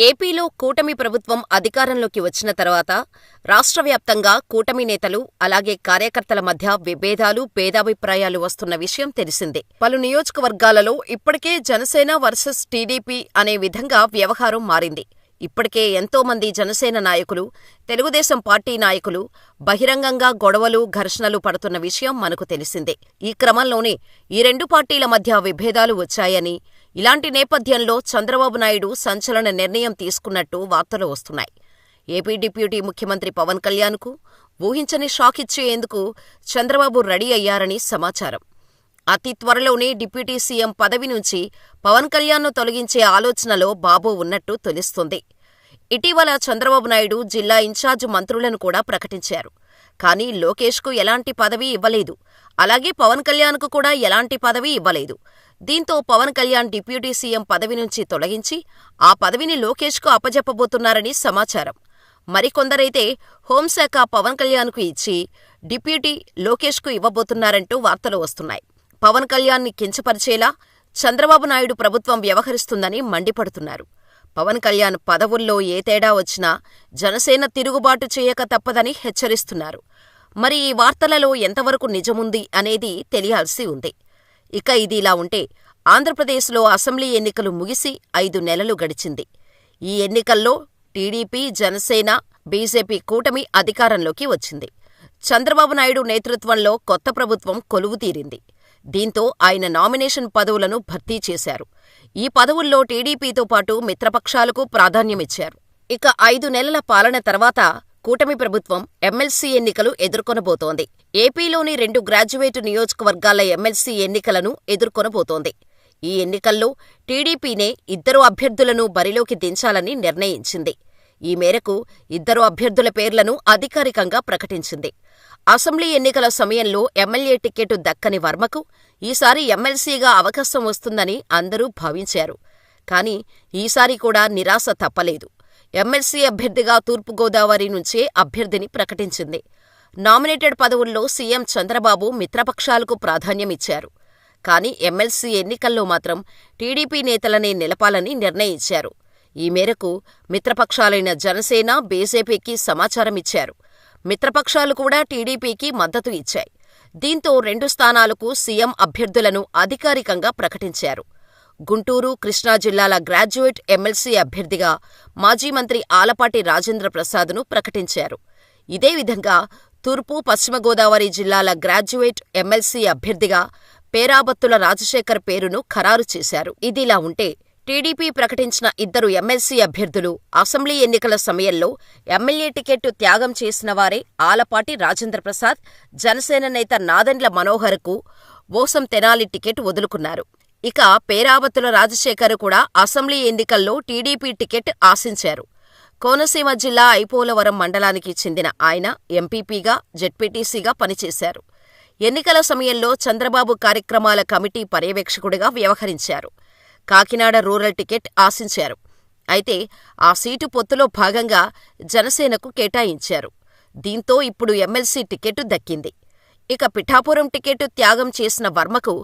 ఏపీలో కూటమి ప్రభుత్వం అధికారంలోకి వచ్చిన తర్వాత రాష్ట్ర వ్యాప్తంగా కూటమి నేతలు, అలాగే కార్యకర్తల మధ్య విభేదాలు, భేదాభిప్రాయాలు వస్తున్న విషయం తెలిసిందే. పలు నియోజకవర్గాలలో ఇప్పటికే జనసేన వర్సెస్ టీడీపీ అనే విధంగా వ్యవహారం మారింది. ఇప్పటికే ఎంతో మంది జనసేన నాయకులు, తెలుగుదేశం పార్టీ నాయకులు బహిరంగంగా గొడవలు, ఘర్షణలు పడుతున్న విషయం మనకు తెలిసిందే. ఈ క్రమంలోనే ఈ రెండు పార్టీల మధ్య విభేదాలు వచ్చాయని, ఇలాంటి నేపథ్యంలో చంద్రబాబు నాయుడు సంచలన నిర్ణయం తీసుకున్నట్టు వార్తలు వస్తున్నాయి. ఏపీ డిప్యూటీ ముఖ్యమంత్రి పవన్ కళ్యాణ్కు ఊహించని షాక్ ఇచ్చేందుకు చంద్రబాబు రెడీ అయ్యారని సమాచారం. అతి త్వరలోనే డిప్యూటీ సీఎం పదవి నుంచి పవన్ కళ్యాణ్ను తొలగించే ఆలోచనలో బాబు ఉన్నట్టు తెలుస్తోంది. ఇటీవల చంద్రబాబు నాయుడు జిల్లా ఇన్ఛార్జ్ మంత్రులను కూడా ప్రకటించారు. కానీ లోకేష్కు ఎలాంటి పదవి ఇవ్వలేదు. అలాగే పవన్ కళ్యాణ్కు కూడా ఎలాంటి పదవి ఇవ్వలేదు. దీంతో పవన్ కళ్యాణ్ డిప్యూటీ సీఎం పదవి నుంచి తొలగించి ఆ పదవిని లోకేష్కు అప్పజెప్పబోతున్నారని సమాచారం. మరికొందరైతే హోంశాఖ పవన్ కళ్యాణ్కు ఇచ్చి డిప్యూటీ లోకేష్కు ఇవ్వబోతున్నారంటూ వార్తలు వస్తున్నాయి. పవన్ కళ్యాణ్ని కించపరిచేలా చంద్రబాబు నాయుడు ప్రభుత్వం వ్యవహరిస్తుందని మండిపడుతున్నారు. పవన్ కళ్యాణ్ పదవుల్లో ఏ తేడా వచ్చినా జనసేన తిరుగుబాటు చేయక తప్పదని హెచ్చరిస్తున్నారు. మరి ఈ వార్తలలో ఎంతవరకు నిజముంది అనేది తెలియాల్సి ఉంది. ఇక ఇదిలా ఉంటే ఆంధ్రప్రదేశ్లో అసెంబ్లీ ఎన్నికలు ముగిసి 5 నెలలు గడిచింది. ఈ ఎన్నికల్లో టీడీపీ, జనసేన, బీజేపీ కూటమి అధికారంలోకి వచ్చింది. చంద్రబాబు నాయుడు నేతృత్వంలో కొత్త ప్రభుత్వం కొలువుతీరింది. దీంతో ఆయన నామినేషన్ పదవులను భర్తీ చేశారు. ఈ పదవుల్లో టీడీపీతో పాటు మిత్రపక్షాలకు ప్రాధాన్యమిచ్చారు. ఇక 5 నెలల పాలన తర్వాత కూటమి ప్రభుత్వం ఎమ్మెల్సీ ఎన్నికలు ఎదుర్కొనబోతోంది. ఏపీలోని 2 గ్రాడ్యుయేట్ నియోజకవర్గాల ఎమ్మెల్సీ ఎన్నికలను ఎదుర్కొనబోతోంది. ఈ ఎన్నికల్లో టీడీపీనే 2 అభ్యర్థులను బరిలోకి దించాలని నిర్ణయించింది. ఈ మేరకు 2 అభ్యర్థుల పేర్లను అధికారికంగా ప్రకటించింది. అసెంబ్లీ ఎన్నికల సమయంలో ఎమ్మెల్యే టికెట్ దక్కని వర్మకు ఈసారి ఎమ్మెల్సీగా అవకాశం వస్తుందని అందరూ భావించారు. కానీ ఈసారి కూడా నిరాశ తప్పలేదు. ఎమ్మెల్సీ అభ్యర్థిగా తూర్పుగోదావరి నుంచే అభ్యర్థిని ప్రకటించింది. నామినేటెడ్ పదవుల్లో సీఎం చంద్రబాబు మిత్రపక్షాలకు ప్రాధాన్యమిచ్చారు. కానీ ఎమ్మెల్సీ ఎన్నికల్లో మాత్రం టీడీపీ నేతలనే నిలపాలని నిర్ణయించారు. ఈ మేరకు మిత్రపక్షాలైన జనసేన, బీజేపీకి సమాచారమిచ్చారు. మిత్రపక్షాలు కూడా టీడీపీకి మద్దతు ఇచ్చాయి. దీంతో 2 స్థానాలకు సీఎం అభ్యర్థులను అధికారికంగా ప్రకటించారు. గుంటూరు, కృష్ణా జిల్లాల గ్రాడ్యుయేట్ ఎమ్మెల్సీ అభ్యర్థిగా మాజీ మంత్రి ఆలపాటి రాజేంద్ర ప్రసాద్ను ప్రకటించారు. ఇదే విధంగా తూర్పు, పశ్చిమ గోదావరి జిల్లాల గ్రాడ్యుయేట్ ఎమ్మెల్సీ అభ్యర్థిగా పేరాబత్తుల రాజశేఖర్ పేరును ఖరారు చేశారు. ఇదిలా ఉంటే టీడీపీ ప్రకటించిన 2 ఎమ్మెల్సీ అభ్యర్థులు అసెంబ్లీ ఎన్నికల సమయంలో ఎమ్మెల్యే టికెట్ త్యాగం చేసిన వారే. ఆలపాటి రాజేంద్రప్రసాద్ జనసేన నేత నాదెండ్ల మనోహర్కు ఓసం తెనాలి టికెట్ వదులుకున్నారు. ఇక పేరాబత్తుల రాజశేఖర్ కూడా అసెంబ్లీ ఎన్నికల్లో టీడీపీ టికెట్ ఆశించారు. కోనసీమ జిల్లా ఐపోలవరం మండలానికి చెందిన ఆయన ఎంపీపీగా, జెడ్పీటీసీగా పనిచేశారు. ఎన్నికల సమయంలో చంద్రబాబు కార్యక్రమాల కమిటీ పర్యవేక్షకుడిగా వ్యవహరించారు. కాకినాడ రూరల్ టికెట్ ఆశించారు. అయితే ఆ సీటు పొత్తులో భాగంగా జనసేనకు కేటాయించారు. దీంతో ఇప్పుడు ఎమ్మెల్సీ టికెట్ దక్కింది. ఇక పిఠాపురం టికెట్ త్యాగం చేసిన వర్మకు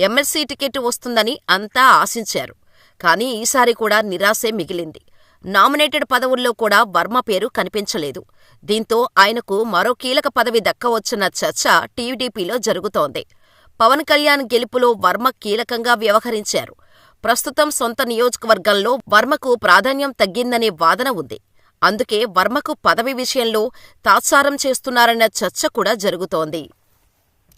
ఎమ్మెల్సీ టికెట్ వస్తుందని అంతా ఆశించారు. కానీ ఈసారి కూడా నిరాశే మిగిలింది. నామినేటెడ్ పదవుల్లో కూడా వర్మ పేరు కనిపించలేదు. దీంతో ఆయనకు మరో కీలక పదవి దక్కవచ్చన్న చర్చ టీడీపీలో జరుగుతోంది. పవన్ కళ్యాణ్ గెలుపులో వర్మ కీలకంగా వ్యవహరించారు. ప్రస్తుతం సొంత నియోజకవర్గంలో వర్మకు ప్రాధాన్యం తగ్గిందనే వాదన ఉంది. అందుకే వర్మకు పదవి విషయంలో తాత్సారం చేస్తున్నారన్న చర్చ కూడా జరుగుతోంది.